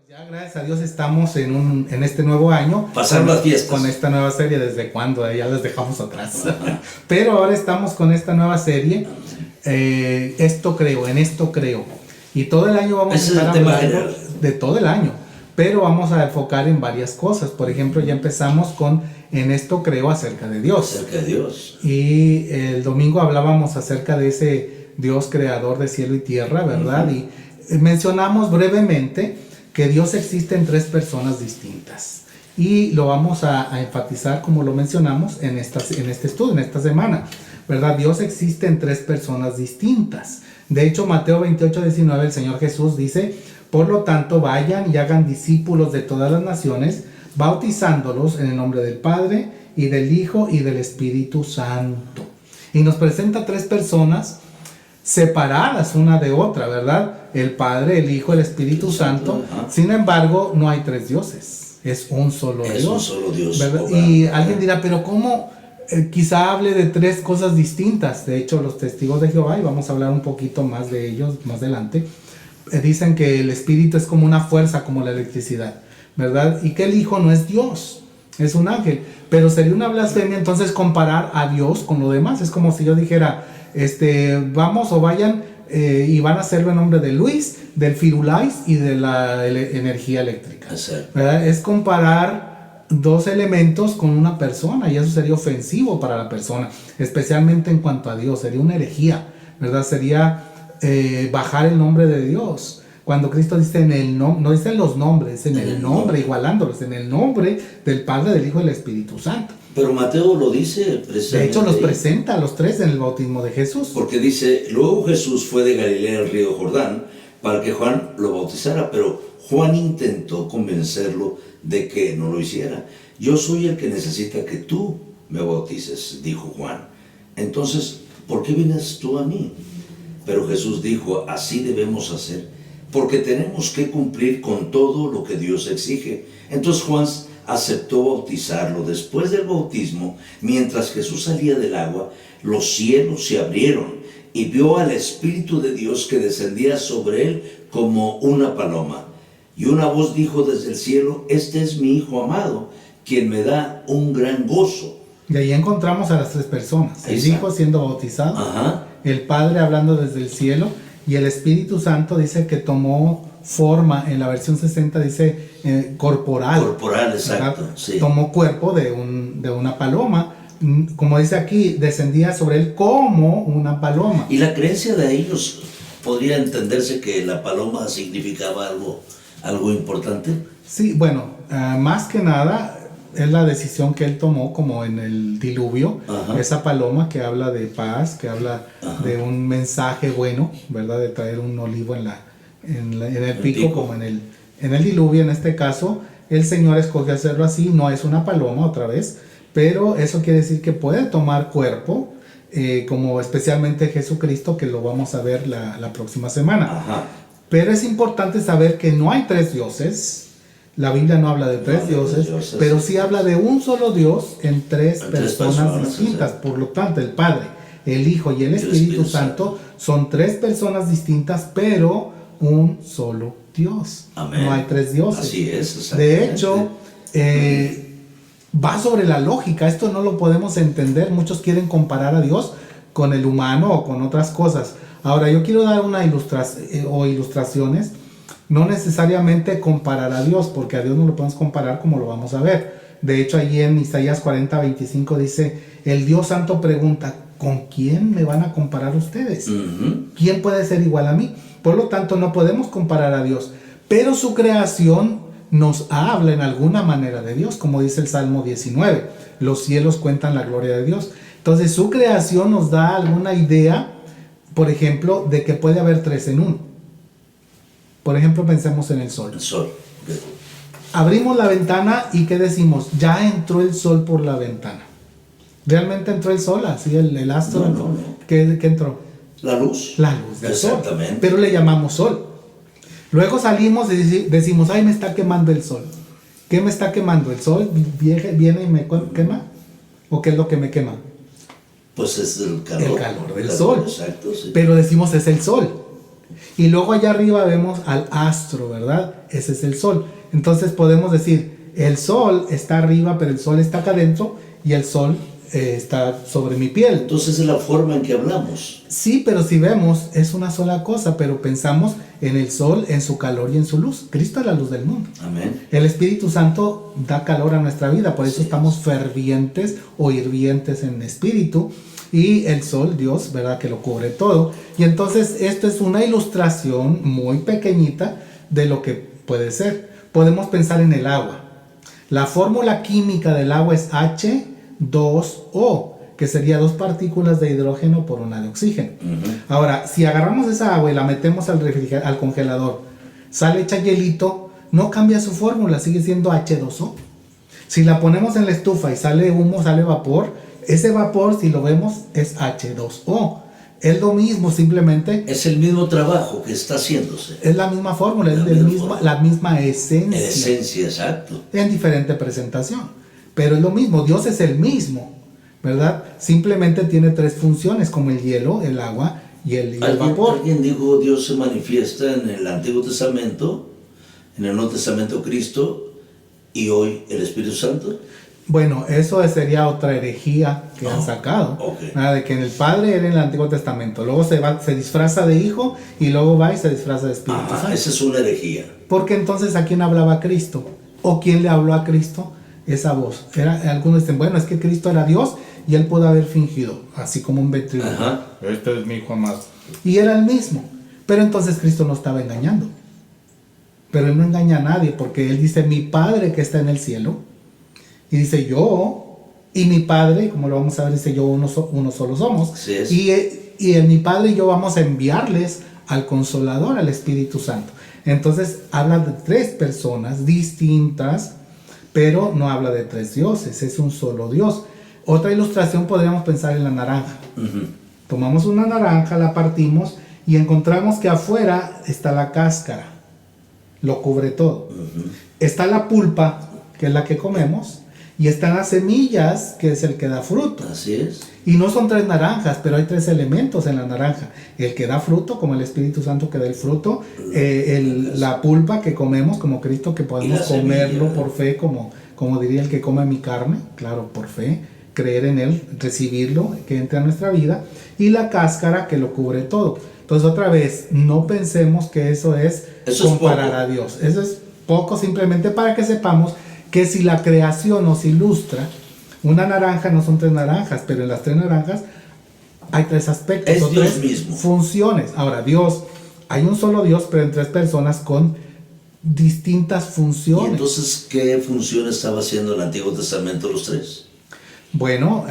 Ya gracias a Dios estamos en este nuevo año. Pasando las fiestas. Con esta nueva serie, ¿desde cuándo? Ya las dejamos atrás. Pero ahora estamos con esta nueva serie. Esto creo, en esto creo. Y todo el año vamos a estar hablando de todo el año. Pero vamos a enfocar en varias cosas. Por ejemplo, ya empezamos con en esto creo acerca de Dios. Acerca de Dios. Y el domingo hablábamos acerca de ese Dios creador de cielo y tierra, ¿verdad? Y mencionamos brevemente que Dios existe en tres personas distintas. Y lo vamos a enfatizar como lo mencionamos en este estudio, en esta semana, ¿verdad? Dios existe en tres personas distintas. De hecho, Mateo 28:19, el Señor Jesús dice: por lo tanto, vayan y hagan discípulos de todas las naciones, bautizándolos en el nombre del Padre, y del Hijo, y del Espíritu Santo. Y nos presenta tres personas separadas una de otra, ¿verdad? El Padre, el Hijo, el Espíritu Santo. Sin embargo, no hay tres dioses. Es un solo Dios. Es un solo Dios, ¿verdad? Y alguien dirá, pero ¿cómo? Quizá hable de tres cosas distintas. De hecho, los testigos de Jehová, y vamos a hablar un poquito más de ellos más adelante, dicen que el Espíritu es como una fuerza, como la electricidad, ¿verdad? Y que el Hijo no es Dios, es un ángel. Pero sería una blasfemia entonces comparar a Dios con lo demás. Es como si yo dijera, vamos o vayan y van a hacerlo en nombre de Luis, del Firulais y de la energía eléctrica, ¿verdad? Es comparar dos elementos con una persona, y eso sería ofensivo para la persona, especialmente en cuanto a Dios. Sería una herejía, ¿verdad? Sería bajar el nombre de Dios. Cuando Cristo dice en el nombre, no dice en los nombres, en el nombre, igualándolos, en el nombre del Padre, del Hijo y del Espíritu Santo. Pero Mateo lo dice precisamente. De hecho, los presenta a los tres en el bautismo de Jesús. Porque dice, luego Jesús fue de Galilea al río Jordán para que Juan lo bautizara, pero Juan intentó convencerlo de que no lo hiciera. Yo soy el que necesita que tú me bautices, dijo Juan. Entonces, ¿por qué vienes tú a mí? Pero Jesús dijo, así debemos hacer, porque tenemos que cumplir con todo lo que Dios exige. Entonces Juan aceptó bautizarlo. Después del bautismo, mientras Jesús salía del agua, los cielos se abrieron y vio al Espíritu de Dios que descendía sobre él como una paloma. Y una voz dijo desde el cielo, este es mi Hijo amado, quien me da un gran gozo. Y ahí encontramos a las tres personas. El Hijo siendo bautizado, el Padre hablando desde el cielo, y el Espíritu Santo dice que tomó forma, en la versión 60 dice corporal. Corporal, exacto. Sí. Tomó cuerpo de una paloma. Como dice aquí, descendía sobre él como una paloma. Y la creencia de ellos podría entenderse que la paloma significaba algo importante. Sí, bueno, más que nada es la decisión que él tomó, como en el diluvio. Esa paloma que habla de paz, que habla de un mensaje bueno, ¿verdad? De traer un olivo en el pico, como en el diluvio. En este caso, el Señor escogió hacerlo así. No es una paloma otra vez, pero eso quiere decir que puede tomar cuerpo, como especialmente Jesucristo, que lo vamos a ver la próxima semana. Pero es importante saber que no hay tres dioses. La Biblia no habla de tres dioses, pero sí habla de un solo Dios en tres personas distintas. Por lo tanto, el Padre, el Hijo y el Espíritu Santo son tres personas distintas, pero un solo Dios. Amén. No hay tres dioses. Así es. De hecho, va sobre la lógica. Esto no lo podemos entender. Muchos quieren comparar a Dios con el humano o con otras cosas. Ahora, yo quiero dar una ilustraciones. No necesariamente comparar a Dios, porque a Dios no lo podemos comparar, como lo vamos a ver. De hecho, allí en Isaías 40:25 dice, el Dios Santo pregunta, ¿con quién me van a comparar ustedes? ¿Quién puede ser igual a mí? Por lo tanto, no podemos comparar a Dios, pero su creación nos habla en alguna manera de Dios, como dice el Salmo 19, los cielos cuentan la gloria de Dios. Entonces, su creación nos da alguna idea, por ejemplo, de que puede haber tres en uno. Por ejemplo, pensemos en el sol. El sol. Abrimos la ventana y ¿qué decimos? Ya entró el sol por la ventana. ¿Realmente entró el sol? Así el astro. No. ¿Qué entró? La luz. La luz del sol. Exactamente. Pero le llamamos sol. Luego salimos y decimos, ay, me está quemando el sol. ¿Qué me está quemando? ¿El sol viene y me quema? ¿O qué es lo que me quema? Pues es el calor. El calor del sol. Exacto, sí. Pero decimos, es el sol. Y luego allá arriba vemos al astro, ¿verdad? Ese es el sol. Entonces podemos decir, el sol está arriba, pero el sol está acá adentro y el sol está sobre mi piel. Entonces es la forma en que hablamos. Sí, pero si vemos, es una sola cosa, pero pensamos en el sol, en su calor y en su luz. Cristo es la luz del mundo. Amén. El Espíritu Santo da calor a nuestra vida, por eso estamos fervientes o hirvientes en espíritu. Y el sol, Dios, ¿verdad? Que lo cubre todo. Y entonces esto es una ilustración muy pequeñita de lo que puede ser. Podemos pensar en el agua. La fórmula química del agua es H2O, que sería 2 partículas de hidrógeno por una de oxígeno. Ahora, si agarramos esa agua y la metemos al congelador, sale hecha hielito, no cambia su fórmula, sigue siendo H2O. Si la ponemos en la estufa y sale humo, sale vapor, ese vapor, si lo vemos, es H2O. Es lo mismo, simplemente. Es el mismo trabajo que está haciéndose. Es la misma fórmula, es la misma esencia. Esencia, exacto. En diferente presentación. Pero es lo mismo, Dios es el mismo, ¿verdad? Simplemente tiene 3 funciones, como el hielo, el agua y el vapor. Alguien dijo, Dios se manifiesta en el Antiguo Testamento, en el Nuevo Testamento Cristo, y hoy el Espíritu Santo. Bueno, eso sería otra herejía que han sacado. Okay. De que en el Padre era en el Antiguo Testamento. Luego se disfraza de Hijo y luego va y se disfraza de Espíritu Santo. Esa es una herejía. Porque entonces, ¿a quién hablaba Cristo? ¿O quién le habló a Cristo? Esa voz. Algunos dicen, bueno, es que Cristo era Dios y él pudo haber fingido, así como un ventrílocuo. Este es mi hijo amado. Y era el mismo. Pero entonces Cristo no estaba engañando. Pero él no engaña a nadie porque él dice, mi Padre que está en el cielo. Y dice yo y mi Padre, como lo vamos a ver, dice yo uno solo somos. Sí es. Y mi Padre y yo vamos a enviarles al Consolador, al Espíritu Santo. Entonces habla de 3 personas distintas, pero no habla de 3 dioses, es un solo Dios. Otra ilustración podríamos pensar en la naranja. Tomamos una naranja, la partimos y encontramos que afuera está la cáscara, lo cubre todo. Está la pulpa, que es la que comemos, y están las semillas, que es el que da fruto. Así es. Y no son 3 naranjas, pero hay 3 elementos en la naranja. El que da fruto, como el Espíritu Santo que da el fruto. La pulpa que comemos, como Cristo, que podemos comerlo semilla, por fe, como diría el que come mi carne. Claro, por fe. Creer en Él, recibirlo, que entre a nuestra vida. Y la cáscara que lo cubre todo. Entonces, otra vez, no pensemos que eso es comparar a Dios. Eso es poco, simplemente para que sepamos que si la creación nos ilustra, una naranja no son 3 naranjas, pero en las 3 naranjas hay 3 aspectos. Es Dios 3 mismo. Funciones. Ahora, Dios, hay un solo Dios, pero en 3 personas con distintas funciones. ¿Y entonces qué función estaba haciendo el Antiguo Testamento los 3? Bueno,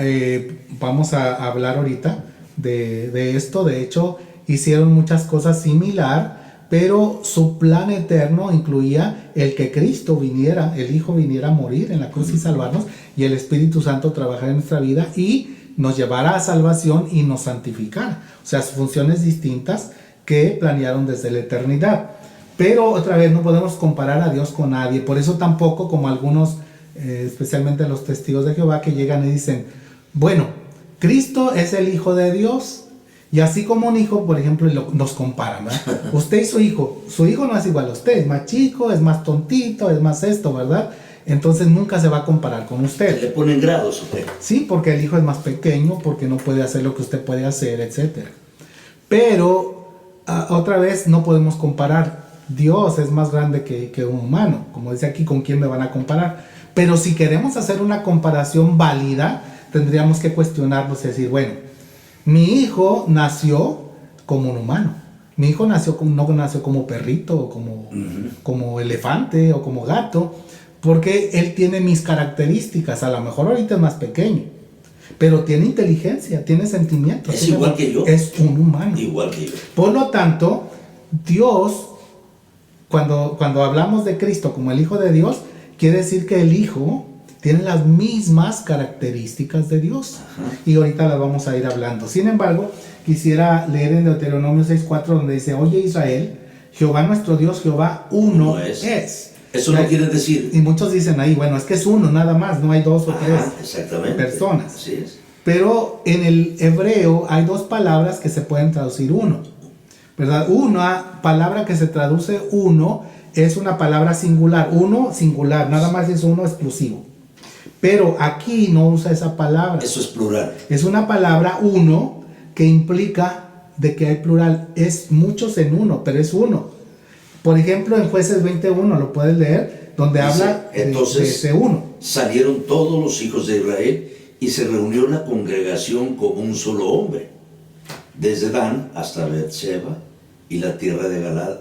vamos a hablar ahorita de esto. De hecho, hicieron muchas cosas similares, pero su plan eterno incluía el que Cristo viniera, el Hijo viniera a morir en la cruz y salvarnos, y el Espíritu Santo trabajar en nuestra vida y nos llevara a salvación y nos santificara. O sea, funciones distintas que planearon desde la eternidad. Pero otra vez no podemos comparar a Dios con nadie. Por eso tampoco, como algunos, especialmente los testigos de Jehová, que llegan y dicen, bueno, Cristo es el Hijo de Dios. Y así como un hijo, por ejemplo, nos comparan, ¿verdad? Usted y su hijo no es igual a usted, es más chico, es más tontito, es más esto, ¿verdad? Entonces nunca se va a comparar con usted. ¿Le ponen grados o qué? Sí, porque el hijo es más pequeño, porque no puede hacer lo que usted puede hacer, etc. Pero, otra vez, no podemos comparar. Dios es más grande que un humano. Como dice aquí, ¿con quién me van a comparar? Pero si queremos hacer una comparación válida, tendríamos que cuestionarnos y decir, bueno, mi hijo nació como un humano. Mi hijo no nació como perrito, o como elefante, o como gato, porque él tiene mis características. A lo mejor ahorita es más pequeño, pero tiene inteligencia, tiene sentimientos. Es igual que yo. Es un humano. Igual que yo. Por lo tanto, Dios, cuando hablamos de Cristo como el Hijo de Dios, quiere decir que el Hijo tiene las mismas características de Dios. Y ahorita las vamos a ir hablando. Sin embargo, quisiera leer en Deuteronomio 6:4, donde dice, oye Israel, Jehová nuestro Dios, Jehová uno es. Eso no quiere decir. Y muchos dicen ahí, bueno, es que es uno nada más, no hay 2 o 3 personas. Así es. Pero en el hebreo hay 2 palabras que se pueden traducir uno. ¿verdad? Una palabra que se traduce uno es una palabra singular, uno singular, nada más es uno exclusivo. Pero aquí no usa esa palabra. Eso es plural. Es una palabra uno que implica de que hay plural. Es muchos en uno, pero es uno. Por ejemplo, en Jueces 21 lo puedes leer, donde Dice, habla entonces, de uno. salieron todos los hijos de Israel y se reunió la congregación como un solo hombre, desde Dan hasta Beerseba y la tierra de Galad,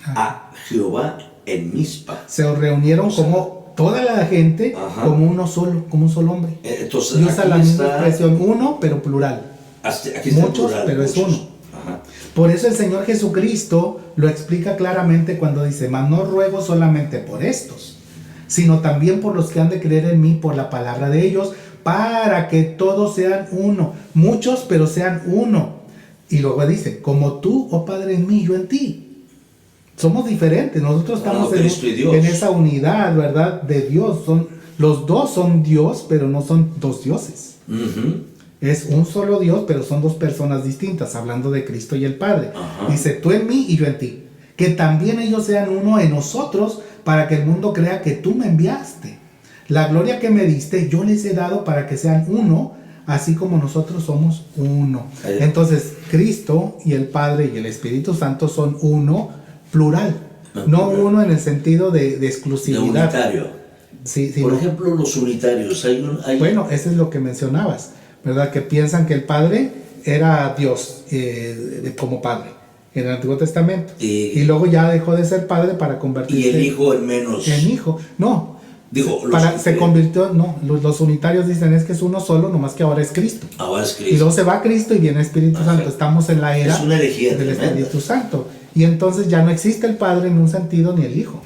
a Jehová en Mizpa. Se reunieron como toda la gente, Ajá. como uno solo, como un solo hombre. Entonces, Y usa aquí la misma está- expresión, uno, pero plural. Aquí está Muchos, plural, pero es muchos. uno. Ajá. Por eso el Señor Jesucristo lo explica claramente cuando dice, mas no ruego solamente por estos, sino también por los que han de creer en mí por la palabra de ellos, para que todos sean uno, muchos pero sean uno. Y luego dice, como tú, oh Padre, en mí, yo en ti. Somos diferentes, nosotros estamos Cristo y Dios. en esa unidad, ¿verdad? De Dios. Los dos son Dios, pero no son dos dioses. Ujú. Es un solo Dios, pero son dos personas distintas, hablando de Cristo y el Padre. Ajá. Dice, tú en mí y yo en ti. Que también ellos sean uno en nosotros, para que el mundo crea que tú me enviaste. La gloria que me diste, yo les he dado para que sean uno, así como nosotros somos uno. Ahí. Entonces, Cristo y el Padre y el Espíritu Santo son uno, plural. No, No plural. uno en el sentido de De exclusividad. unitario. Sí, sí, Por no. ejemplo, los unitarios. Bueno, eso es lo que mencionabas, ¿verdad? Que piensan que el Padre era Dios como Padre en el Antiguo Testamento. Y luego ya dejó de ser Padre para convertirse y el hijo en menos. en Hijo. No, Digo, se convirtió, no, los unitarios dicen es que es uno solo, nomás que ahora es Cristo. Ahora es Y Cristo. luego se va Cristo y viene Espíritu Ajá. Santo. Estamos en la era Es una herejía del tremenda. Espíritu Santo. Y entonces ya no existe el Padre en un sentido ni el Hijo.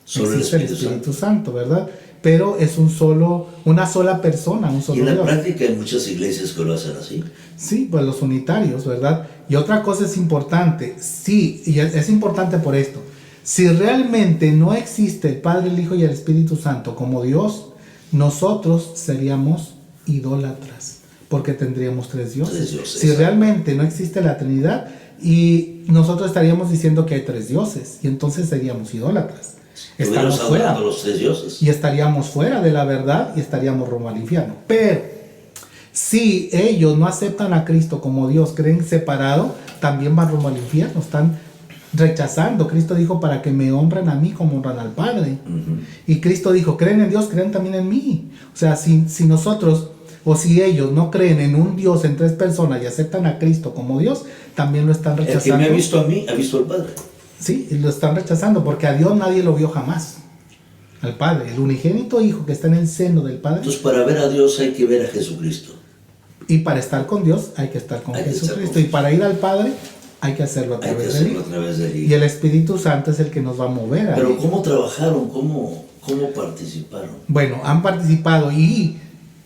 Solo el Existe Espíritu Santo, ¿verdad? Pero es una sola persona, un Y solo en la Dios. práctica hay muchas iglesias que lo hacen así. Sí, pues los unitarios, ¿verdad? Y otra cosa es importante, sí, y es importante por esto. Si realmente no existe el Padre, el Hijo y el Espíritu Santo como Dios, nosotros seríamos idólatras, porque tendríamos tres dioses. Tres dioses. Si realmente no existe la Trinidad, y nosotros estaríamos diciendo que hay tres dioses, y entonces seríamos idólatras. Estamos Estuviéramos fuera. adorando a los tres dioses. Y estaríamos fuera de la verdad y estaríamos rumbo al infierno. Pero si ellos no aceptan a Cristo como Dios, creen separado, también van rumbo al infierno. Están rechazando. Cristo dijo para que me honren a mí como honran al Padre. Ujú. Y Cristo dijo, creen en Dios, creen también en mí. O sea, si nosotros o si ellos no creen en un Dios en tres personas y aceptan a Cristo como Dios, también lo están El que rechazando. me ha visto a mí, ha visto al Padre. Sí, y lo están rechazando porque a Dios nadie lo vio jamás. Al Padre, el unigénito Hijo que está en el seno del Padre. Entonces, para ver a Dios hay que ver a Jesucristo. Y para estar con Dios hay que estar con Hay que estar Jesucristo. con Y para ir al Padre hay que hacerlo a Hay que través del hacerlo a Hijo. través del Y Hijo. el Espíritu Santo es el que nos va a mover a Pero Él. ¿cómo trabajaron? ¿Cómo participaron? Bueno, han participado y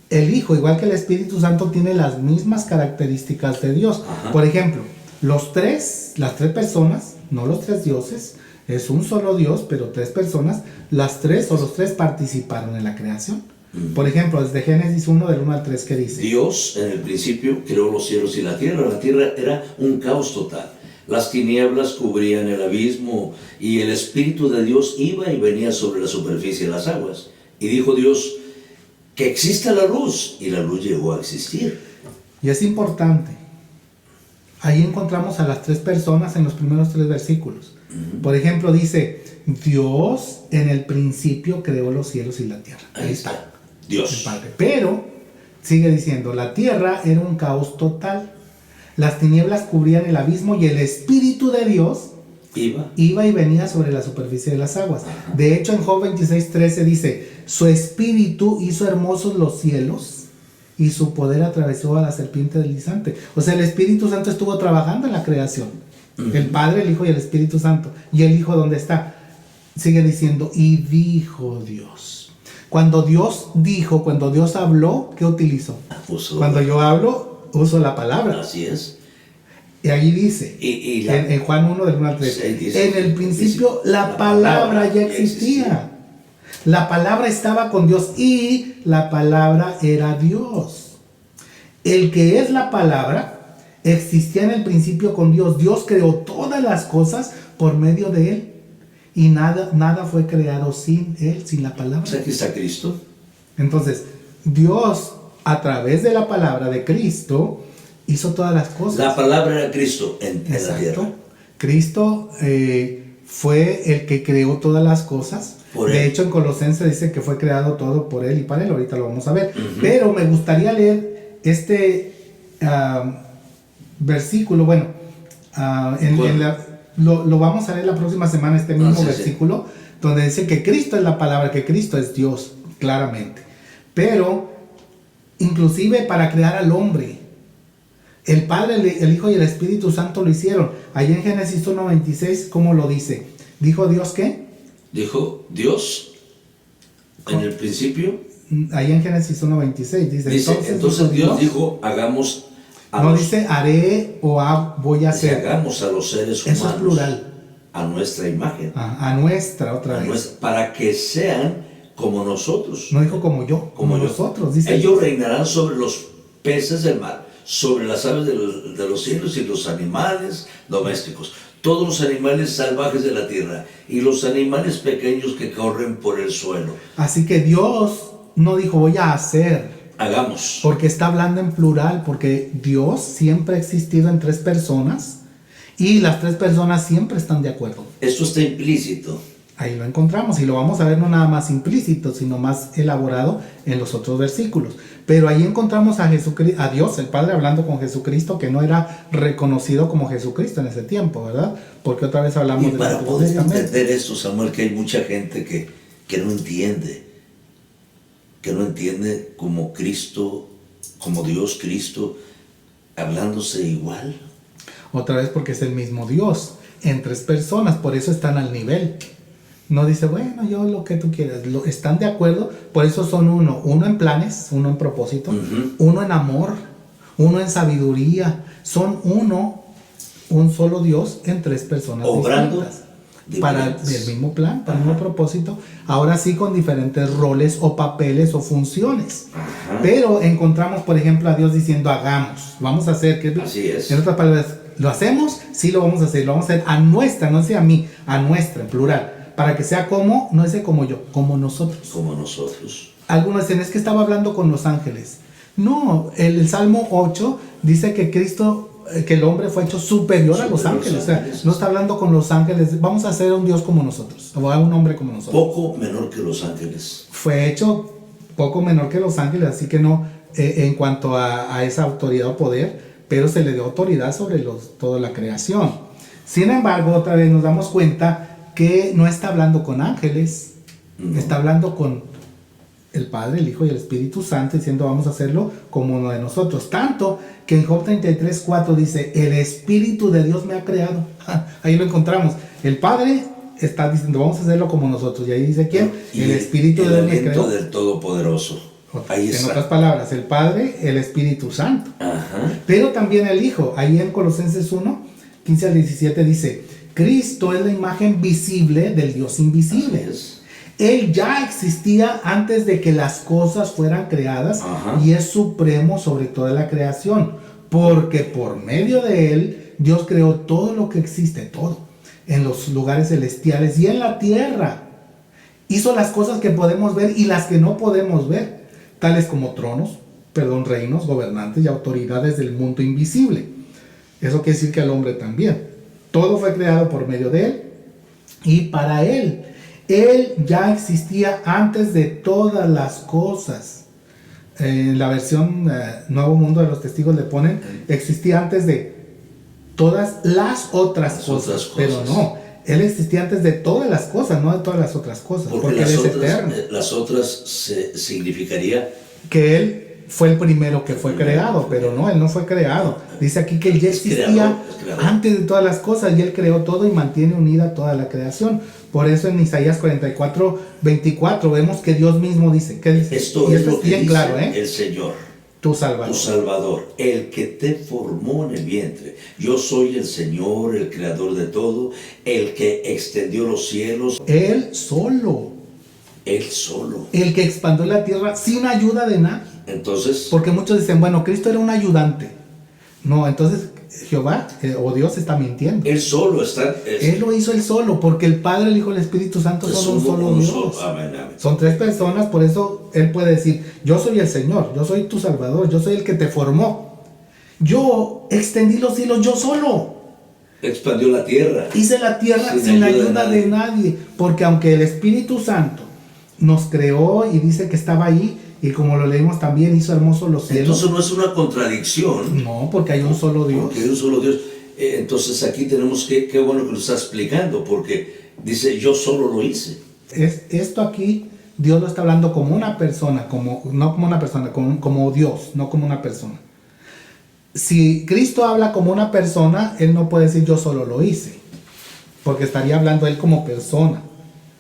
el Hijo, igual que el Espíritu Santo, tiene las mismas características de Dios. Ajá. Por ejemplo, las tres personas, no los tres dioses, es un solo Dios, pero tres personas, las tres o los tres participaron en la creación. Ujú. Por ejemplo, desde Génesis 1 del 1 al 3, ¿qué dice? Dios en el principio creó los cielos y la tierra. La tierra era un caos total. Las tinieblas cubrían el abismo y el Espíritu de Dios iba y venía sobre la superficie de las aguas. Y dijo Dios, que exista la luz. Y la luz llegó a existir. Y es importante. Ahí encontramos a las tres personas en los primeros tres versículos. Por ejemplo, dice, Dios en el principio creó los cielos y la tierra. Ahí está. el Dios. Padre. Pero, sigue diciendo, la tierra era un caos total. Las tinieblas cubrían el abismo y el Espíritu de Dios Iba. iba y venía sobre la superficie de las aguas. Ajá. De hecho, en Job 26:13 dice, su Espíritu hizo hermosos los cielos y su poder atravesó a la serpiente deslizante. O sea, el Espíritu Santo estuvo trabajando en la creación. Ujú. El Padre, el Hijo y el Espíritu Santo. ¿Y el Hijo dónde está? Sigue diciendo, y dijo Dios. Cuando Dios dijo, cuando Dios habló, ¿qué utilizó? Puso- Cuando yo hablo, uso la palabra. Así es. Y allí dice, Y en Juan 1 del 1 al 3, Sí, dice- en el principio dice, la palabra ya existía. La palabra estaba con Dios y la palabra era Dios. El que es la palabra existía en el principio con Dios. Dios creó todas las cosas por medio de Él. Y nada fue creado sin Él, sin la palabra. O sea, aquí está Cristo. Entonces, Dios, a través de la palabra de Cristo, hizo todas las cosas. La palabra era Cristo en la tierra. Cristo fue el que creó todas las cosas. De hecho, en Colosenses dice que fue creado todo por Él y para Él. Ahorita lo vamos a ver. Pero me gustaría leer este versículo. Bueno, lo vamos a leer la próxima semana, este mismo versículo, donde dice que Cristo es la palabra, que Cristo es Dios, claramente. Pero, inclusive para crear al hombre, el Padre, el Hijo y el Espíritu Santo lo hicieron. Allí en Génesis 1:26, ¿cómo lo dice? ¿Dijo Dios qué? Dijo Dios en el principio. Ahí en Génesis 1:26 dice entonces Dios dijo, hagamos no dice haré o voy a hacer. Hagamos a los seres humanos. Eso es plural. A nuestra imagen. A nuestra, otra vez. Para que sean como nosotros. No dijo como yo, como nosotros. Dice ellos reinarán sobre los peces del mar, sobre las aves de los cielos y los animales domésticos, todos los animales salvajes de la tierra y los animales pequeños que corren por el suelo. Así que Dios no dijo voy a hacer. Hagamos. Porque está hablando en plural, porque Dios siempre ha existido en tres personas y las tres personas siempre están de acuerdo. Esto está implícito. Ahí lo encontramos y lo vamos a ver no nada más implícito, sino más elaborado en los otros versículos. Pero ahí encontramos a Jesucristo, a Dios, el Padre hablando con Jesucristo, que no era reconocido como Jesucristo en ese tiempo, ¿verdad? Porque otra vez hablamos y de para poder entender esto, Samuel, que hay mucha gente que no entiende. Que no entiende como Cristo, como Dios Cristo, hablándose igual. Otra vez porque es el mismo Dios, en tres personas, por eso están al nivel. No dice, bueno, yo lo que tú quieras, están de acuerdo, por eso son uno en planes, uno en propósito, uno en amor, uno en sabiduría, son un solo Dios en tres personas obrando distintas. Para el mismo plan, para el mismo propósito, ahora sí con diferentes roles o papeles o funciones. Pero encontramos, por ejemplo, a Dios diciendo hagamos, vamos a hacer, que así es. En otras palabras, ¿lo hacemos? Sí, lo vamos a hacer a nuestra, no sea a mí, a nuestra, en plural, para que sea como, no sea como yo, como nosotros. Como nosotros. Algunos dicen, es que estaba hablando con los ángeles. No, el Salmo 8 dice que Cristo, que el hombre fue hecho superior a los ángeles. O sea, no está hablando con los ángeles, vamos a hacer un Dios como nosotros, o a un hombre como nosotros. Poco menor que los ángeles. Fue hecho poco menor que los ángeles, así que no en cuanto a esa autoridad o poder, pero se le dio autoridad sobre toda la creación. Sin embargo, otra vez nos damos cuenta que no está hablando con ángeles, está hablando con el Padre, el Hijo y el Espíritu Santo, diciendo vamos a hacerlo como uno de nosotros. Tanto que en Job 33:4 dice, el Espíritu de Dios me ha creado. Ahí lo encontramos. El Padre está diciendo, vamos a hacerlo como nosotros. Y ahí dice, ¿quién? El Espíritu de Dios me creó. El del Todopoderoso. Ahí está. En otras palabras, el Padre, el Espíritu Santo. Pero también el Hijo. Ahí en Colosenses 1:15-17 dice, Cristo es la imagen visible del Dios invisible. Él ya existía antes de que las cosas fueran creadas y es supremo sobre toda la creación, porque por medio de Él Dios creó todo lo que existe, todo, en los lugares celestiales y en la tierra. Hizo las cosas que podemos ver y las que no podemos ver, tales como reinos, gobernantes y autoridades del mundo invisible. Eso quiere decir que el hombre también. Todo fue creado por medio de Él y para Él. Él ya existía antes de todas las cosas. En la versión Nuevo Mundo de los Testigos le ponen, existía antes de todas las otras cosas. Pero no, Él existía antes de todas las cosas, no de todas las otras cosas. Porque Él es eterno. Las otras significaría que Él fue el primero que fue creado, pero no, Él no fue creado. Dice aquí que Él ya existía antes de todas las cosas y Él creó todo y mantiene unida toda la creación. Por eso en Isaías 44:24 vemos que Dios mismo dice, ¿qué dice? Esto es lo que bien dice claro, el Señor, tu Salvador. Tu Salvador, el que te formó en el vientre. Yo soy el Señor, el creador de todo, el que extendió los cielos. Él solo. Él solo. El que expandió la tierra sin ayuda de nadie. Entonces, porque muchos dicen, bueno, Cristo era un ayudante. No, entonces Jehová o Dios está mintiendo. Él solo está. Él lo hizo él solo, porque el Padre, el Hijo y el Espíritu Santo son un solo Dios. Amén, amén. Son tres personas, por eso Él puede decir, yo soy el Señor, yo soy tu Salvador, yo soy el que te formó. Yo extendí los cielos yo solo. Expandió la tierra. Hice la tierra sin la ayuda de nadie, porque aunque el Espíritu Santo nos creó y dice que estaba ahí, y como lo leímos también, hizo hermosos los cielos. Entonces no es una contradicción. No, porque hay un solo Dios. Porque hay un solo Dios. Entonces aquí tenemos que, qué bueno que lo está explicando, porque dice, yo solo lo hice. Esto aquí, Dios lo está hablando como una persona, no como una persona, como Dios, no como una persona. Si Cristo habla como una persona, Él no puede decir yo solo lo hice, porque estaría hablando Él como persona.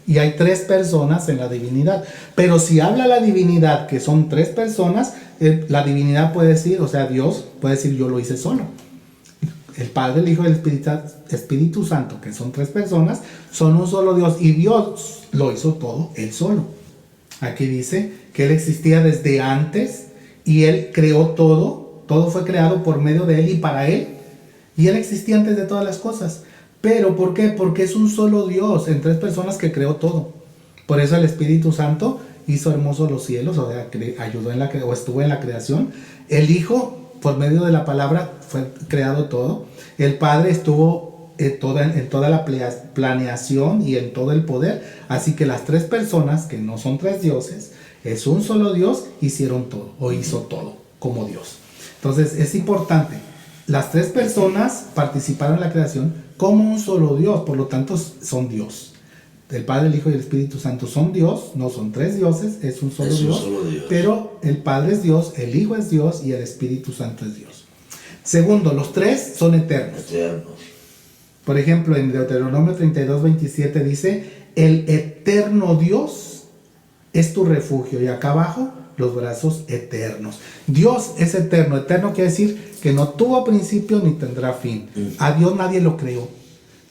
Y hay tres personas en la divinidad. Pero si habla la divinidad, que son tres personas, la divinidad puede decir, o sea, Dios puede decir yo lo hice solo. El Padre, el Hijo y el Espíritu Santo, que son tres personas, son un solo Dios. Y Dios lo hizo todo Él solo. Aquí dice que Él existía desde antes y Él creó todo. Todo fue creado por medio de Él y para Él. Y Él existía antes de todas las cosas. Pero ¿por qué? Porque es un solo Dios en tres personas que creó todo. Por eso el Espíritu Santo hizo hermosos los cielos, o sea, ayudó o estuvo en la creación. El Hijo, por medio de la palabra, fue creado todo. El Padre estuvo en toda la planeación y en todo el poder. Así que las tres personas, que no son tres dioses, es un solo Dios, hicieron todo, o hizo todo, como Dios. Entonces es importante. Las tres personas participaron en la creación como un solo Dios, por lo tanto son Dios. El Padre, el Hijo y el Espíritu Santo son Dios, no son tres dioses, es un solo Dios. Pero el Padre es Dios, el Hijo es Dios y el Espíritu Santo es Dios. Segundo, los tres son eternos. Por ejemplo, en Deuteronomio 32:27 dice, el eterno Dios es tu refugio. Y acá abajo, los brazos eternos. Dios es eterno. Eterno quiere decir que no tuvo principio ni tendrá fin. A Dios nadie lo creó.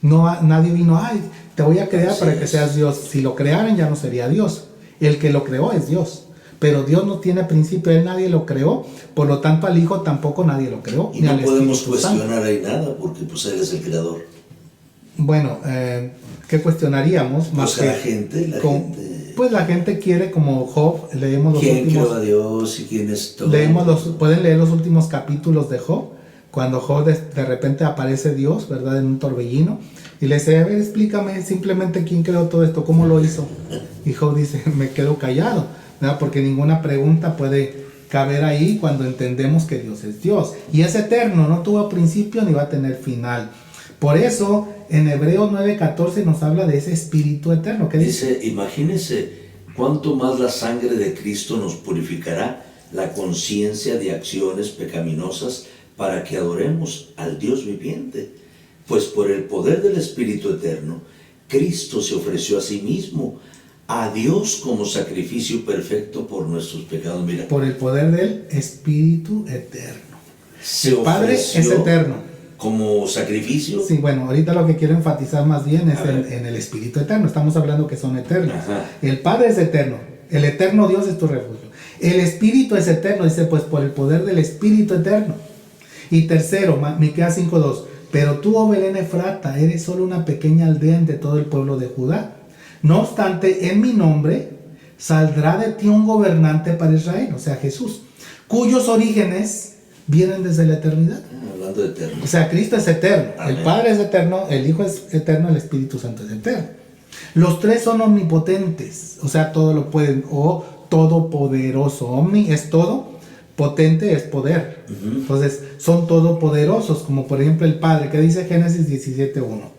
Nadie vino, ay, te voy a crear para que seas Dios. Si lo crearan ya no sería Dios. El que lo creó es Dios. Pero Dios no tiene principio, Él nadie lo creó. Por lo tanto al Hijo tampoco nadie lo creó. Y no podemos cuestionar ahí nada porque pues Él es el creador. Bueno, ¿qué cuestionaríamos? Más pues que la gente. Pues la gente quiere, como Job, leemos los últimos... ¿Quién creó a Dios y quién es todo? Pueden leer los últimos capítulos de Job, cuando Job de repente aparece Dios, ¿verdad? En un torbellino, y le dice, a ver, explícame simplemente quién creó todo esto, cómo lo hizo. Y Job dice, me quedo callado, ¿verdad? Porque ninguna pregunta puede caber ahí cuando entendemos que Dios es Dios. Y es eterno, no tuvo principio ni va a tener final. Por eso, en Hebreos 9:14 nos habla de ese espíritu eterno. ¿Qué dice? Imagínense cuánto más la sangre de Cristo nos purificará la conciencia de acciones pecaminosas para que adoremos al Dios viviente. Pues por el poder del Espíritu Eterno, Cristo se ofreció a sí mismo, a Dios como sacrificio perfecto por nuestros pecados. Mira, por el poder del Espíritu Eterno. El Padre es eterno. Como sacrificio. Sí, bueno, ahorita lo que quiero enfatizar más bien es en el Espíritu Eterno. Estamos hablando que son eternos. Ajá. El Padre es eterno. El eterno Dios es tu refugio. El Espíritu es eterno. Dice, pues por el poder del Espíritu Eterno. Y tercero, Miqueas 5:2. Pero tú, oh Belén Efrata, eres solo una pequeña aldea entre todo el pueblo de Judá. No obstante, en mi nombre saldrá de ti un gobernante para Israel, o sea, Jesús, cuyos orígenes vienen desde la eternidad. Hablando de eterno. O sea, Cristo es eterno. Amén. El Padre es eterno, el Hijo es eterno, el Espíritu Santo es eterno. Los tres son omnipotentes, o sea, todo lo pueden, o todopoderoso. Omni es todo, potente es poder. Entonces, son todopoderosos, como por ejemplo el Padre, que dice Génesis 17:1.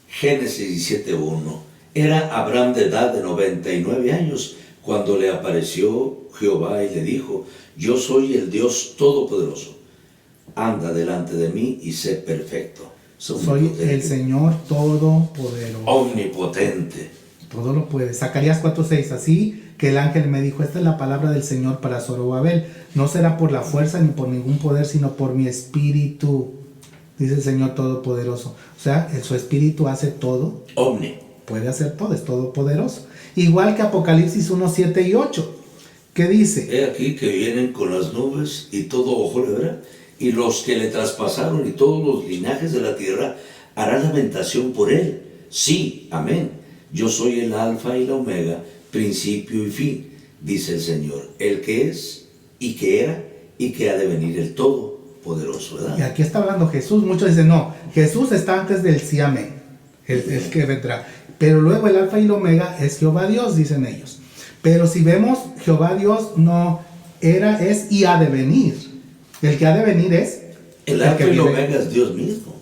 Génesis 17:1. Era Abraham de edad de 99 años cuando le apareció Jehová y le dijo, yo soy el Dios todopoderoso. Anda delante de mí y sé perfecto. Soy el Señor todopoderoso. Omnipotente. Todo lo puede. Zacarías 4:6. Así que el ángel me dijo, esta es la palabra del Señor para Zorobabel. No será por la fuerza ni por ningún poder, sino por mi espíritu. Dice el Señor todopoderoso. O sea, su espíritu hace todo. Omni. Puede hacer todo, es todopoderoso. Igual que Apocalipsis 1:7-8. ¿Qué dice? He aquí que vienen con las nubes y todo ojo le verá y los que le traspasaron y todos los linajes de la tierra harán lamentación por él. Sí, amén. Yo soy el alfa y la omega, principio y fin, dice el Señor, el que es y que era y que ha de venir, el Todopoderoso, ¿verdad? Y aquí está hablando Jesús. Muchos dicen, no, Jesús está antes del sí, amén, el que vendrá. Pero luego el alfa y el omega es Jehová Dios, dicen ellos. Pero si vemos, Jehová Dios no era, es y ha de venir. El que ha de venir es El alfa que y el vive, omega es Dios mismo.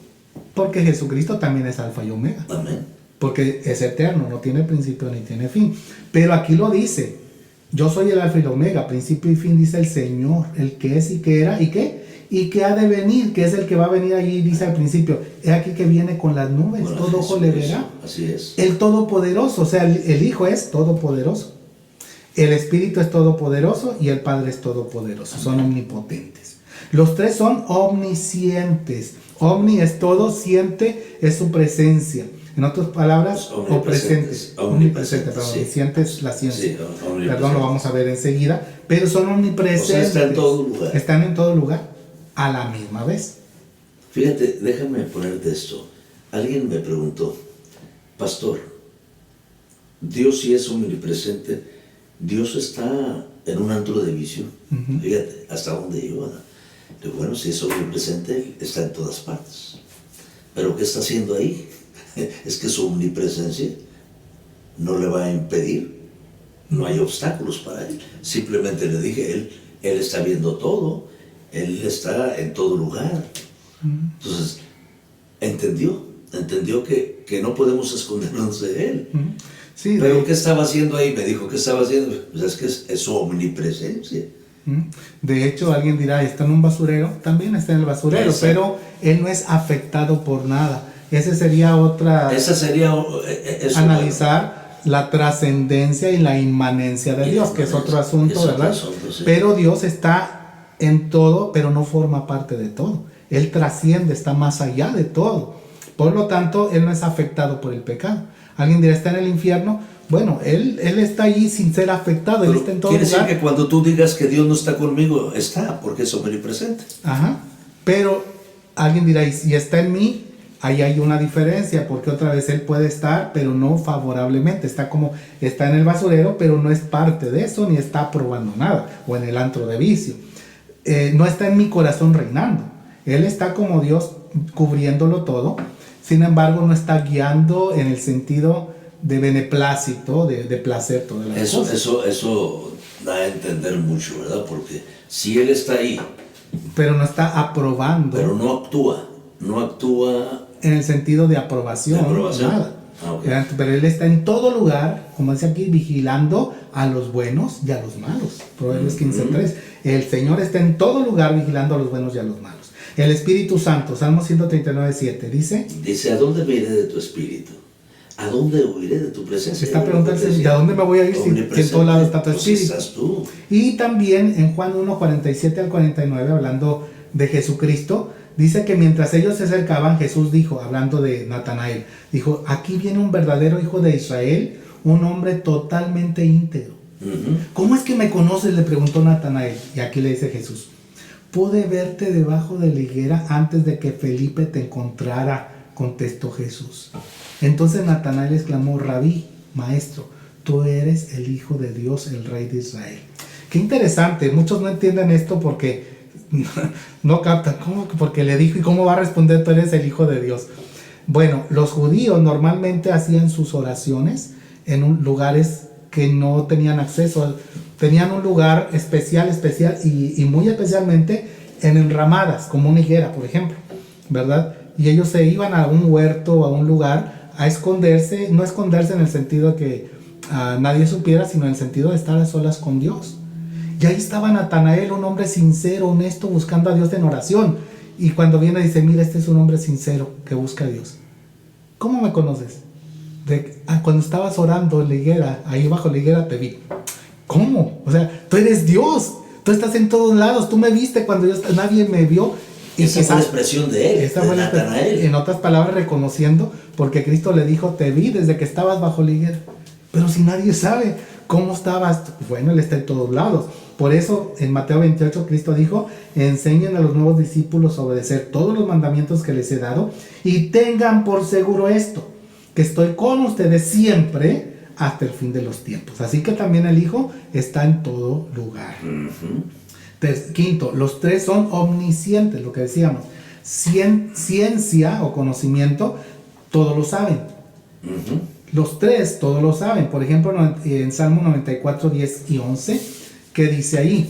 porque Jesucristo también es alfa y omega. Amén. Porque es eterno, no tiene principio ni tiene fin. Pero aquí lo dice, yo soy el alfa y el omega, principio y fin, dice el Señor, el que es y que era y que ha de venir, que es el que va a venir allí, dice al principio, es aquí que viene con las nubes, Bueno, todo ojo le verá. Así es. El Todopoderoso, o sea, el Hijo es todopoderoso, el Espíritu es todopoderoso y el Padre es todopoderoso, son omnipotentes. Los tres son omniscientes. Omni es todo, siente es su presencia. En otras palabras, Omnipresentes. omnipresente, perdón, Sí. omnisciente es la ciencia. Sí, omnipresente. Perdón, lo vamos a ver enseguida, pero son omnipresentes. O sea, está en todo lugar. Están en todo lugar a la misma vez. Fíjate, déjame ponerte esto. Alguien me preguntó, pastor, Dios sí es omnipresente, Dios está en un antro de vicio. Fíjate, hasta dónde iba. Bueno, si es omnipresente, está en todas partes. Pero ¿qué está haciendo ahí? Es que su omnipresencia no le va a impedir, no hay obstáculos para él. Simplemente le dije, él está viendo todo, él está en todo lugar. Entonces, entendió que no podemos escondernos de él. Sí, Pero ¿qué estaba haciendo ahí? Me dijo, ¿qué estaba haciendo? Pues es que es su omnipresencia. de hecho, alguien dirá, está en un basurero, también está en el basurero, Exacto. pero él no es afectado por nada. Ese sería otra, Esa sería eso, analizar la trascendencia y la inmanencia de Y Dios, la que es otro inmanencia, asunto, es otro ¿verdad? asunto, sí. Pero Dios está en todo, pero no forma parte de todo. Él trasciende, está más allá de todo. Por lo tanto, Él no es afectado por el pecado. Alguien dirá, ¿está en el infierno? Bueno, Él está allí sin ser afectado, Él Pero está en todo quiere decir lugar. que cuando tú digas que Dios no está conmigo, está, porque es omnipresente. Ajá. Pero alguien dirá, y si está en mí, ahí hay una diferencia, porque otra vez Él puede estar, pero no favorablemente. Está en el basurero, pero no es parte de eso, ni está aprobando nada, o en el antro de vicio. No está en mi corazón reinando. Él está como Dios cubriéndolo todo. Sin embargo, no está guiando en el sentido de beneplácito, de placer todas las cosas. Eso da a entender mucho, ¿verdad? Porque si Él está ahí, Pero no está aprobando. pero no actúa En el sentido de aprobación, ¿De aprobación? nada. Ah, ok. Pero Él está en todo lugar, como dice aquí, vigilando a los buenos y a los malos. Proverbios 15:3. El Señor está en todo lugar vigilando a los buenos y a los malos. El Espíritu Santo, Salmo 139:7, dice, ¿a dónde me iré de tu espíritu? ¿A dónde huiré de tu presencia? está preguntando, ¿de dónde me voy a ir si en todo lado está tu Pues Espíritu? estás tú. Y también en Juan 1:47 al 49, hablando de Jesucristo, dice que mientras ellos se acercaban, Jesús dijo, hablando de Natanael, dijo, aquí viene un verdadero hijo de Israel, un hombre totalmente íntegro. ¿Cómo es que me conoces?, le preguntó Natanael. Y aquí le dice Jesús, pude verte debajo de la higuera antes de que Felipe te encontrara, contestó Jesús. Entonces Natanael exclamó, Rabí, maestro, tú eres el Hijo de Dios, el Rey de Israel. Qué interesante, muchos no entienden esto porque no captan, ¿cómo? Porque le dijo, ¿y cómo va a responder? Tú eres el Hijo de Dios. Bueno, los judíos normalmente hacían sus oraciones en lugares que no tenían acceso, tenían un lugar especial y muy especialmente en enramadas, como una higuera, por ejemplo, ¿verdad? Y ellos se iban a un huerto o a un lugar a esconderse, no esconderse en el sentido de que nadie supiera, sino en el sentido de estar a solas con Dios. Y ahí estaba Natanael, un hombre sincero, honesto, buscando a Dios en oración. Y cuando viene dice, mira, este es un hombre sincero que busca a Dios. ¿Cómo me conoces? Cuando estabas orando en la higuera, ahí bajo la higuera te vi. ¿Cómo? O sea, tú eres Dios, tú estás en todos lados, tú me viste cuando nadie me vio. Y Esa fue la expresión de él, esa de fue la Natanael. en otras palabras, reconociendo, porque Cristo le dijo, te vi desde que estabas bajo la higuera. Pero si nadie sabe cómo estabas, bueno, Él está en todos lados. Por eso en Mateo 28 Cristo dijo: enseñen a los nuevos discípulos a obedecer todos los mandamientos que les he dado, y tengan por seguro esto, que estoy con ustedes siempre hasta el fin de los tiempos. Así que también el Hijo está en todo lugar. Quinto, los tres son omniscientes, lo que decíamos. Ciencia o conocimiento, todos lo saben. Los tres todos lo saben. Por ejemplo, en Salmo 94, 10 y 11, ¿qué dice ahí?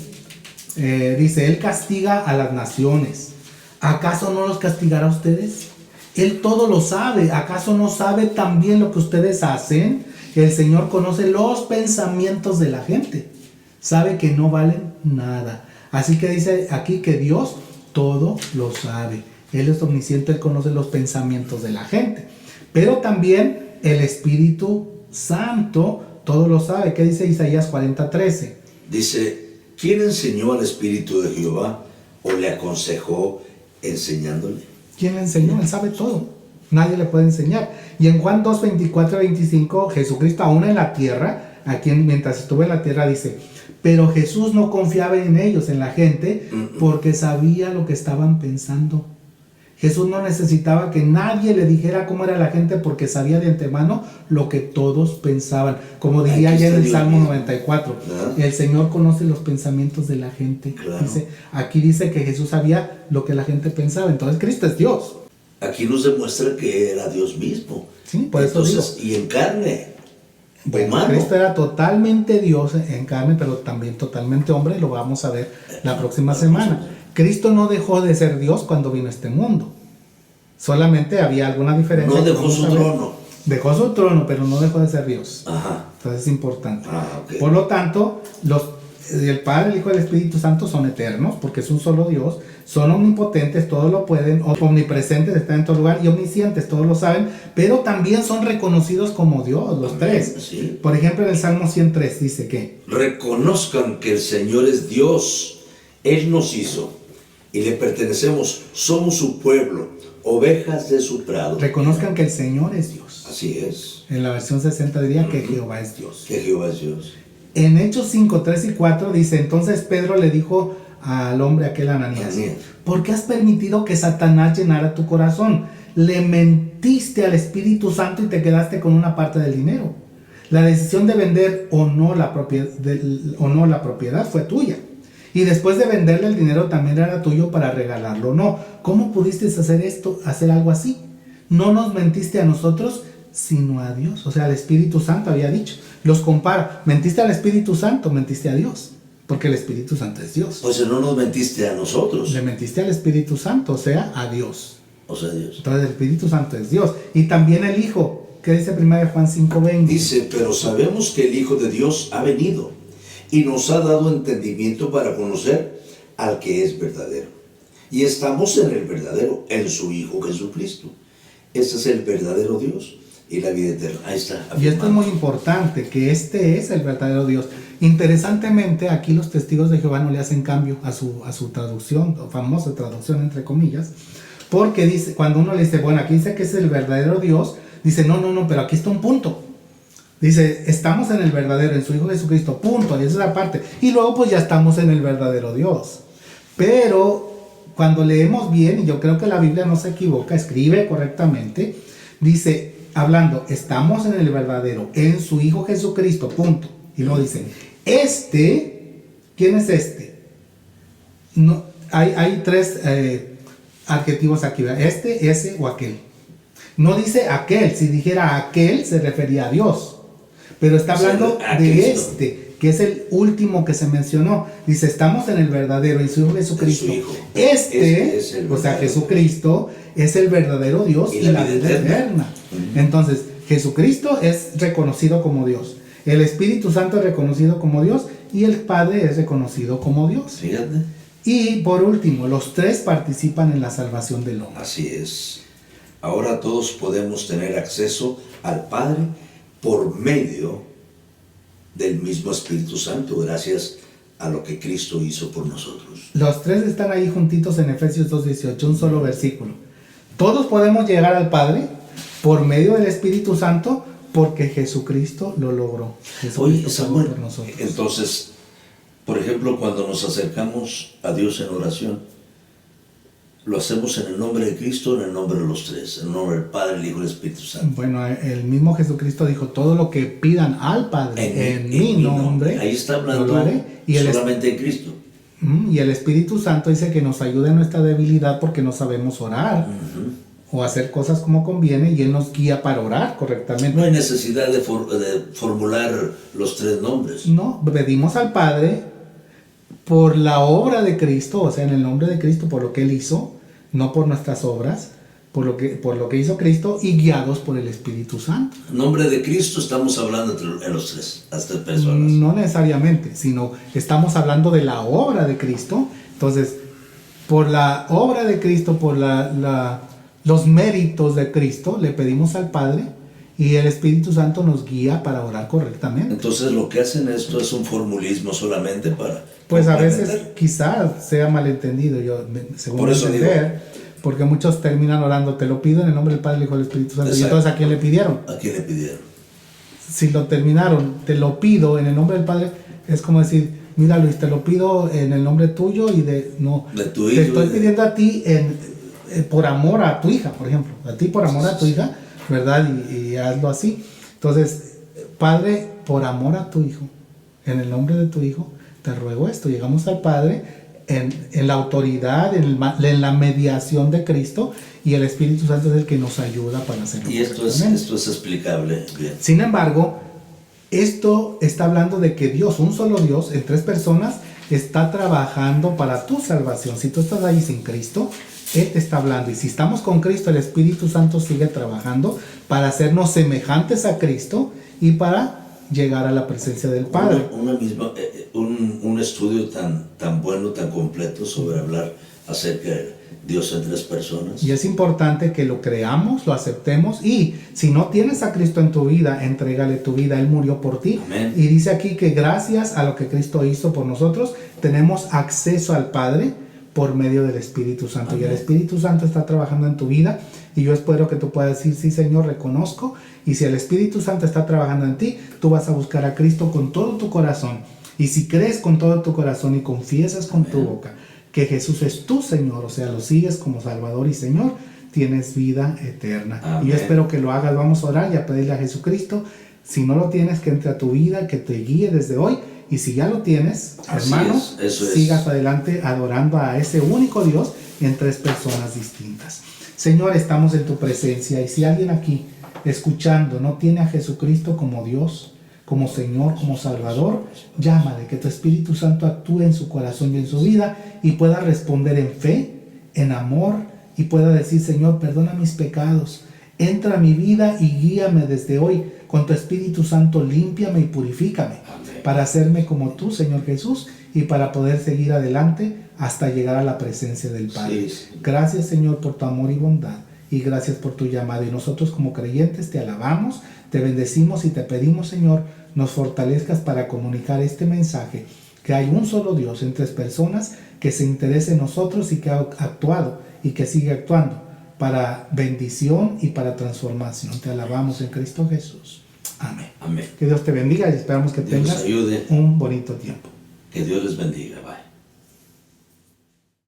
Dice: Él castiga a las naciones. ¿Acaso no los castigará a ustedes? Él todo lo sabe. ¿Acaso no sabe también lo que ustedes hacen? El Señor conoce los pensamientos de la gente. Sabe que no valen nada. Así que dice aquí que Dios todo lo sabe. Él es omnisciente, Él conoce los pensamientos de la gente. Pero también el Espíritu Santo todo lo sabe. ¿Qué dice Isaías 40, 13? Dice: ¿quién enseñó al Espíritu de Jehová o le aconsejó enseñándole? ¿Quién le enseñó? Él sabe todo. Nadie le puede enseñar. Y en Juan 2, 24, 25, Jesucristo aún en la tierra, aquí mientras estuvo en la tierra, dice: pero Jesús no confiaba en ellos, en la gente, porque sabía lo que estaban pensando. Jesús no necesitaba que nadie le dijera cómo era la gente, porque sabía de antemano lo que todos pensaban. Como diría ayer en el Salmo 94, el Señor conoce los pensamientos de la gente. Claro. Aquí dice que Jesús sabía lo que la gente pensaba. Entonces Cristo es Dios. Aquí nos demuestra que era Dios mismo. Sí, por eso digo. Y en carne. Bueno, humano. Cristo era totalmente Dios en carne, pero también totalmente hombre. Lo vamos a ver la próxima semana. Cristo no dejó de ser Dios cuando vino a este mundo. Solamente había alguna diferencia. No dejó su trono. Dejó su trono, pero no dejó de ser Dios. Ajá. Entonces es importante. Okay. Por lo tanto, el Padre, el Hijo y el Espíritu Santo son eternos, porque es un solo Dios. Son omnipotentes, todos lo pueden. Omnipresentes, están en todo lugar. Y omniscientes, todos lo saben. Pero también son reconocidos como Dios, los tres. Sí. Por ejemplo, en el Salmo 103 dice que: reconozcan que el Señor es Dios. Él nos hizo y le pertenecemos. Somos su pueblo, ovejas de su prado. reconozcan que el Señor es Dios. Así es. En la versión 60 diría que Jehová es Dios. Que Jehová es Dios. En Hechos 5, 3 y 4 dice: entonces Pedro le dijo al hombre aquel, Ananías: ¿por qué has permitido que Satanás llenara tu corazón? Le mentiste al Espíritu Santo y te quedaste con una parte del dinero. La decisión de vender o no la propiedad fue tuya. Y después de venderle el dinero también era tuyo para regalarlo o no. ¿Cómo pudiste hacer algo así? No nos mentiste a nosotros, sino a Dios. O sea, al Espíritu Santo había dicho. Los compara. Mentiste al Espíritu Santo, mentiste a Dios. Porque el Espíritu Santo es Dios. O sea, no nos mentiste a nosotros. Le mentiste al Espíritu Santo, o sea, a Dios. O sea, Dios. Entonces el Espíritu Santo es Dios. Y también el Hijo. ¿Qué dice 1 Juan 5:20? Dice: pero sabemos que el Hijo de Dios ha venido y nos ha dado entendimiento para conocer al que es verdadero. Y estamos en el verdadero, en su Hijo Jesucristo. Ese es el verdadero Dios y la vida eterna. Ahí está. Y esto es muy importante, que este es el verdadero Dios. Interesantemente, aquí los testigos de Jehová no le hacen cambio a su traducción, famosa traducción entre comillas, porque dice, cuando uno le dice, bueno, aquí dice que es el verdadero Dios, dice, no, pero aquí está un punto. Dice, estamos en el verdadero, en su Hijo Jesucristo, punto, y esa es la parte. Y luego pues ya estamos en el verdadero Dios. Pero cuando leemos bien, y yo creo que la Biblia no se equivoca, escribe correctamente, dice, hablando, estamos en el verdadero, en su Hijo Jesucristo, punto. Y luego dice, ¿quién es este? No, hay tres adjetivos aquí, ¿verdad? Ese o aquel. No dice aquel, si dijera aquel se refería a Dios. Pero está hablando de este, que es el último que se mencionó. Dice, estamos en el verdadero, en su Hijo Jesucristo. O sea, Jesucristo es el verdadero Dios y la vida eterna. Entonces, Jesucristo es reconocido como Dios. El Espíritu Santo es reconocido como Dios y el Padre es reconocido como Dios. Fíjate. Y por último, los tres participan en la salvación del hombre. Así es. Ahora todos podemos tener acceso al Padre por medio del mismo Espíritu Santo, gracias a lo que Cristo hizo por nosotros. Los tres están ahí juntitos en Efesios 2:18, un solo versículo. Todos podemos llegar al Padre por medio del Espíritu Santo, porque Jesucristo lo logró. Oye, Samuel, entonces, Por ejemplo, cuando nos acercamos a Dios en oración, lo hacemos en el nombre de Cristo, en el nombre de los tres, en el nombre del Padre, el Hijo y el Espíritu Santo. Bueno, el mismo Jesucristo dijo, todo lo que pidan al Padre en mi nombre, ahí está yo hablando lo haré. solamente en Cristo. Y el Espíritu Santo dice que nos ayuda en nuestra debilidad porque no sabemos orar o hacer cosas como conviene, y Él nos guía para orar correctamente. No hay necesidad de formular los tres nombres. No, pedimos al Padre por la obra de Cristo, o sea, en el nombre de Cristo, por lo que Él hizo, no por nuestras obras, por lo que hizo Cristo, y guiados por el Espíritu Santo. En nombre de Cristo estamos hablando en los tres, las tres personas. No necesariamente, sino estamos hablando de la obra de Cristo. Entonces, por la obra de Cristo, por los méritos de Cristo, le pedimos al Padre, y el Espíritu Santo nos guía para orar correctamente. Entonces, lo que hacen esto es un formulismo solamente para... Pues a veces quizás sea malentendido, según Por eso entender, porque muchos terminan orando, te lo pido en el nombre del Padre, el Hijo y el Espíritu Santo. Exacto. Y entonces, ¿a quién le pidieron? ¿A quién le pidieron? Si lo terminaron, te lo pido en el nombre del Padre, es como decir, mira Luis, te lo pido en el nombre tuyo y de tu te hijo, estoy pidiendo a ti por amor a tu hija, por ejemplo, a ti por amor a tu hija, ¿verdad? Y hazlo así. Entonces, Padre, por amor a tu hijo, en el nombre de tu hijo, te ruego esto. Llegamos al Padre en la autoridad, en la mediación de Cristo, y el Espíritu Santo es el que nos ayuda para hacerlo. Y esto es explicable bien. Sin embargo, esto está hablando de que Dios, un solo Dios, en tres personas, está trabajando para tu salvación. Si tú estás ahí sin Cristo, Él te está hablando. Y si estamos con Cristo, el Espíritu Santo sigue trabajando para hacernos semejantes a Cristo y para llegar a la presencia del Padre. Un estudio tan bueno, tan completo sobre hablar acerca de Dios en tres personas. Y es importante que lo creamos, lo aceptemos, y si no tienes a Cristo en tu vida, entrégale tu vida. Él murió por ti. Amén. Y dice aquí que gracias a lo que Cristo hizo por nosotros, tenemos acceso al Padre por medio del Espíritu Santo. Amén. Y el Espíritu Santo está trabajando en tu vida, y yo espero que tú puedas decir, sí Señor, reconozco. Y si el Espíritu Santo está trabajando en ti, tú vas a buscar a Cristo con todo tu corazón. Y si crees con todo tu corazón y confiesas con tu boca que Jesús es tu Señor, o sea, lo sigues como Salvador y Señor, tienes vida eterna. Amén. Y yo espero que lo hagas. Vamos a orar y a pedirle a Jesucristo, si no lo tienes, que entre a tu vida, que te guíe desde hoy. Y si ya lo tienes, hermano, sigas adelante adorando a ese único Dios en tres personas distintas. Señor, estamos en tu presencia, y si alguien aquí escuchando no tiene a Jesucristo como Dios, como Señor, como Salvador, llámale, que tu Espíritu Santo actúe en su corazón y en su vida, y pueda responder en fe, en amor, y pueda decir, Señor, perdona mis pecados, entra a mi vida y guíame desde hoy. Con tu Espíritu Santo límpiame y purifícame. Amén. Para hacerme como tú, Señor Jesús, y para poder seguir adelante hasta llegar a la presencia del Padre. Sí. Gracias, Señor, por tu amor y bondad, y gracias por tu llamado. Y nosotros como creyentes te alabamos, te bendecimos y te pedimos, Señor, nos fortalezcas para comunicar este mensaje, que hay un solo Dios en tres personas que se interesa en nosotros y que ha actuado y que sigue actuando para bendición y para transformación. Te alabamos en Cristo Jesús. Amén. Amén. Que Dios te bendiga y esperamos que Dios tengas ayude. un bonito tiempo. Que Dios les bendiga. Bye.